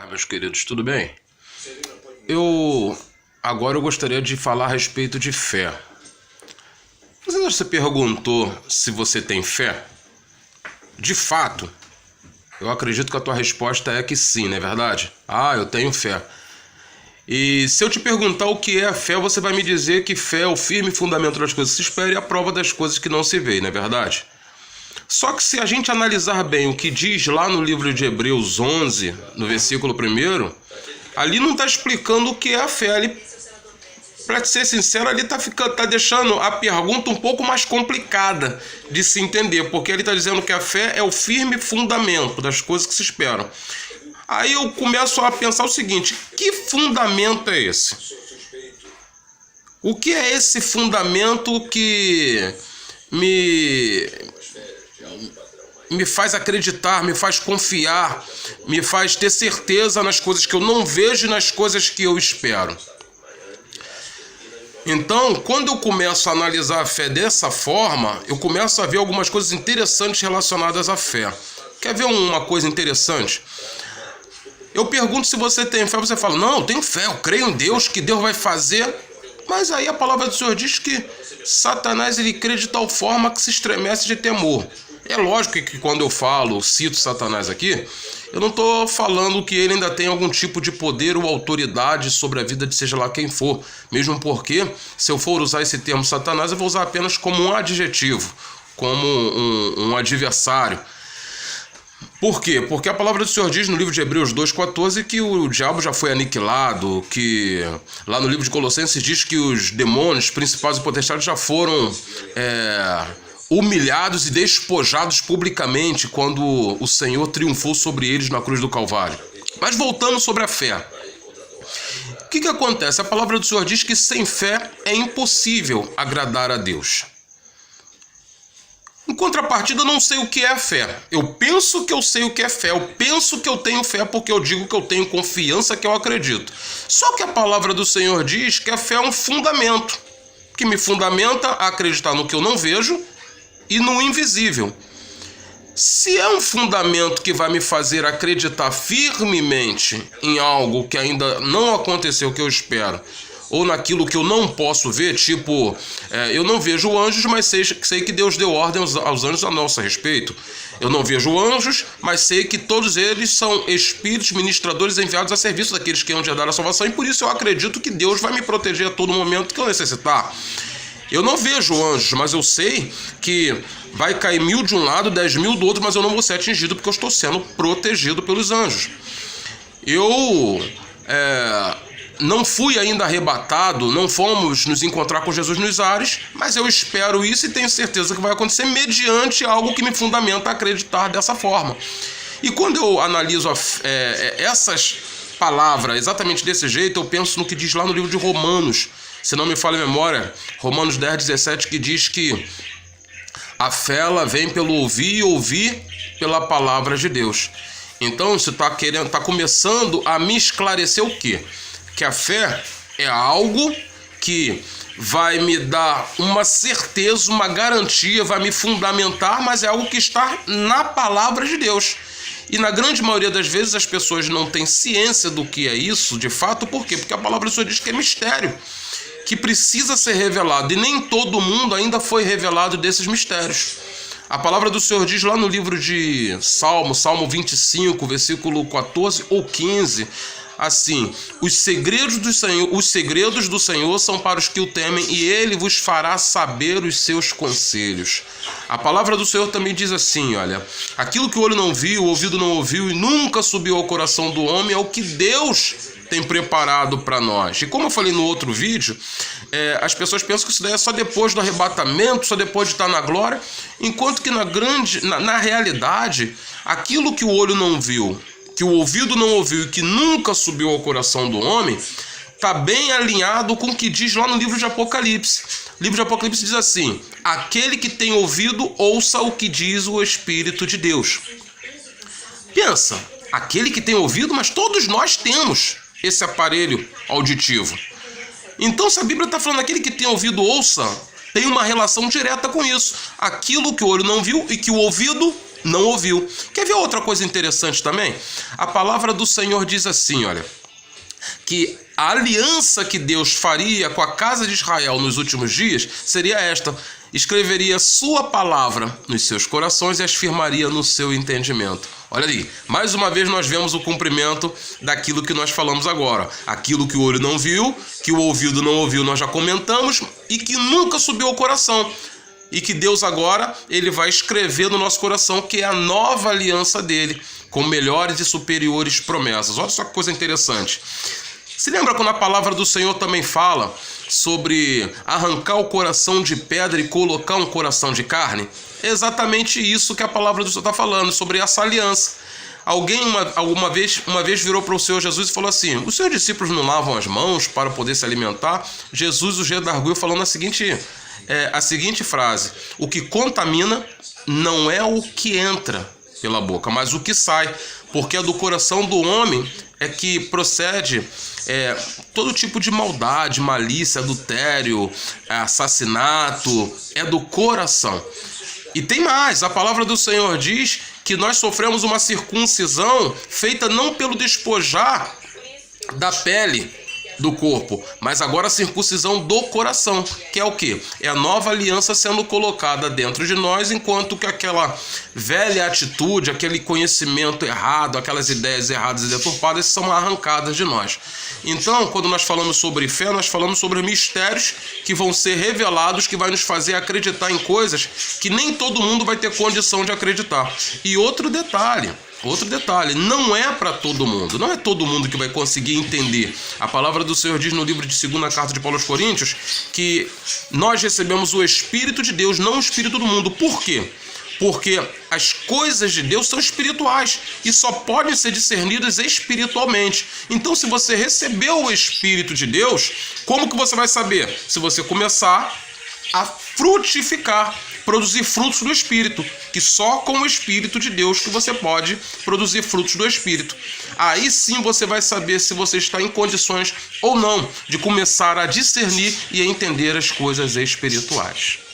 Meus queridos, tudo bem? Agora eu gostaria de falar a respeito de fé. Você perguntou se você tem fé? De fato, eu acredito que a tua resposta é que sim, não é verdade? Eu tenho fé. E se eu te perguntar o que é a fé, você vai me dizer que fé é o firme fundamento das coisas que se espera e a prova das coisas que não se vê, não é verdade? Só que se a gente analisar bem o que diz lá no livro de Hebreus 11, no versículo 1, ali não está explicando o que é a fé. Ali, para ser sincero, ali tá deixando a pergunta um pouco mais complicada de se entender, porque ele está dizendo que a fé é o firme fundamento das coisas que se esperam. Aí eu começo a pensar o seguinte: que fundamento é esse? O que é esse fundamento que me faz acreditar, me faz confiar, me faz ter certeza nas coisas que eu não vejo e nas coisas que eu espero? Então, quando eu começo a analisar a fé dessa forma, eu começo a ver algumas coisas interessantes relacionadas à fé. Quer ver uma coisa interessante? Eu pergunto se você tem fé, você fala: não, eu tenho fé, eu creio em Deus, que Deus vai fazer. Mas aí a palavra do Senhor diz que Satanás ele crê de tal forma que se estremece de temor. É lógico que quando eu cito Satanás aqui, eu não estou falando que ele ainda tem algum tipo de poder ou autoridade sobre a vida de seja lá quem for. Mesmo porque, se eu for usar esse termo Satanás, eu vou usar apenas como um adjetivo, como um adversário. Por quê? Porque a palavra do Senhor diz no livro de Hebreus 2,14 que o diabo já foi aniquilado, que lá no livro de Colossenses diz que os demônios, principais e potestades já foram humilhados e despojados publicamente quando o Senhor triunfou sobre eles na cruz do Calvário. Mas voltando sobre a fé. O que acontece? A palavra do Senhor diz que sem fé é impossível agradar a Deus. Em contrapartida, eu não sei o que é a fé. Eu penso que eu sei o que é fé. Eu penso que eu tenho fé porque eu digo que eu tenho confiança, que eu acredito. Só que a palavra do Senhor diz que a fé é um fundamento, que me fundamenta a acreditar no que eu não vejo e no invisível. Se é um fundamento que vai me fazer acreditar firmemente em algo que ainda não aconteceu, que eu espero, ou naquilo que eu não posso ver, tipo, eu não vejo anjos, mas sei que Deus deu ordem aos anjos a nosso respeito. Eu não vejo anjos, mas sei que todos eles são espíritos ministradores enviados a serviço daqueles que hão de dar a salvação, e por isso eu acredito que Deus vai me proteger a todo momento que eu necessitar. Eu não vejo anjos, mas eu sei que vai cair 1000 de um lado, 10.000 do outro, mas eu não vou ser atingido porque eu estou sendo protegido pelos anjos. Eu não fui ainda arrebatado, não fomos nos encontrar com Jesus nos ares, mas eu espero isso e tenho certeza que vai acontecer mediante algo que me fundamenta a acreditar dessa forma. E quando eu analiso essas palavras exatamente desse jeito, eu penso no que diz lá no livro de Romanos, se não me falha a memória, Romanos 10:17, que diz que a fé ela vem pelo ouvir e ouvir pela palavra de Deus. Então isso está começando a me esclarecer o quê? Que a fé é algo que vai me dar uma certeza, uma garantia, vai me fundamentar, mas é algo que está na palavra de Deus. E na grande maioria das vezes as pessoas não têm ciência do que é isso, de fato. Por quê? Porque a palavra do Senhor diz que é mistério, que precisa ser revelado, e nem todo mundo ainda foi revelado desses mistérios. A palavra do Senhor diz lá no livro de Salmo 25, versículo 14 ou 15, assim: os segredos do Senhor são para os que o temem, e ele vos fará saber os seus conselhos. A palavra do Senhor também diz assim, olha: aquilo que o olho não viu, o ouvido não ouviu e nunca subiu ao coração do homem é o que Deus tem preparado para nós. E como eu falei no outro vídeo, as pessoas pensam que isso daí é só depois do arrebatamento, só depois de estar na glória, enquanto que na realidade, aquilo que o olho não viu, que o ouvido não ouviu e que nunca subiu ao coração do homem, está bem alinhado com o que diz lá no livro de Apocalipse. O livro de Apocalipse diz assim: aquele que tem ouvido, ouça o que diz o Espírito de Deus. Pensa, aquele que tem ouvido, mas todos nós temos esse aparelho auditivo. Então, se a Bíblia está falando aquele que tem ouvido, ouça, tem uma relação direta com isso. Aquilo que o olho não viu e que o ouvido não ouviu. Quer ver outra coisa interessante também? A palavra do Senhor diz assim, olha, que a aliança que Deus faria com a casa de Israel nos últimos dias seria esta: escreveria sua palavra nos seus corações e as firmaria no seu entendimento. Olha ali, mais uma vez nós vemos o cumprimento daquilo que nós falamos agora. Aquilo que o olho não viu, que o ouvido não ouviu, nós já comentamos, e que nunca subiu ao coração. E que Deus agora, ele vai escrever no nosso coração, que é a nova aliança dele, com melhores e superiores promessas. Olha só que coisa interessante. Se lembra quando a palavra do Senhor também fala sobre arrancar o coração de pedra e colocar um coração de carne? É exatamente isso que a palavra do Senhor está falando, sobre essa aliança. Alguém uma vez virou para o Senhor Jesus e falou assim: os seus discípulos não lavam as mãos para poder se alimentar? Jesus os redarguiu falando a seguinte frase: o que contamina não é o que entra pela boca, mas o que sai, porque é do coração do homem é que procede todo tipo de maldade, malícia, adultério, assassinato, é do coração. E tem mais, a palavra do Senhor diz que nós sofremos uma circuncisão feita não pelo despojar da pele do corpo, mas agora a circuncisão do coração, que é o quê? É a nova aliança sendo colocada dentro de nós, enquanto que aquela velha atitude, aquele conhecimento errado, aquelas ideias erradas e deturpadas são arrancadas de nós. Então, quando nós falamos sobre fé, nós falamos sobre mistérios que vão ser revelados, que vai nos fazer acreditar em coisas que nem todo mundo vai ter condição de acreditar. E outro detalhe, não é para todo mundo, não é todo mundo que vai conseguir entender. A palavra do Senhor diz no livro de 2ª carta de Paulo aos Coríntios que nós recebemos o Espírito de Deus, não o Espírito do mundo. Por quê? Porque as coisas de Deus são espirituais e só podem ser discernidas espiritualmente. Então, se você recebeu o Espírito de Deus, como que você vai saber? Se você começar a frutificar, produzir frutos do Espírito, que só com o Espírito de Deus que você pode produzir frutos do Espírito. Aí sim você vai saber se você está em condições ou não de começar a discernir e a entender as coisas espirituais.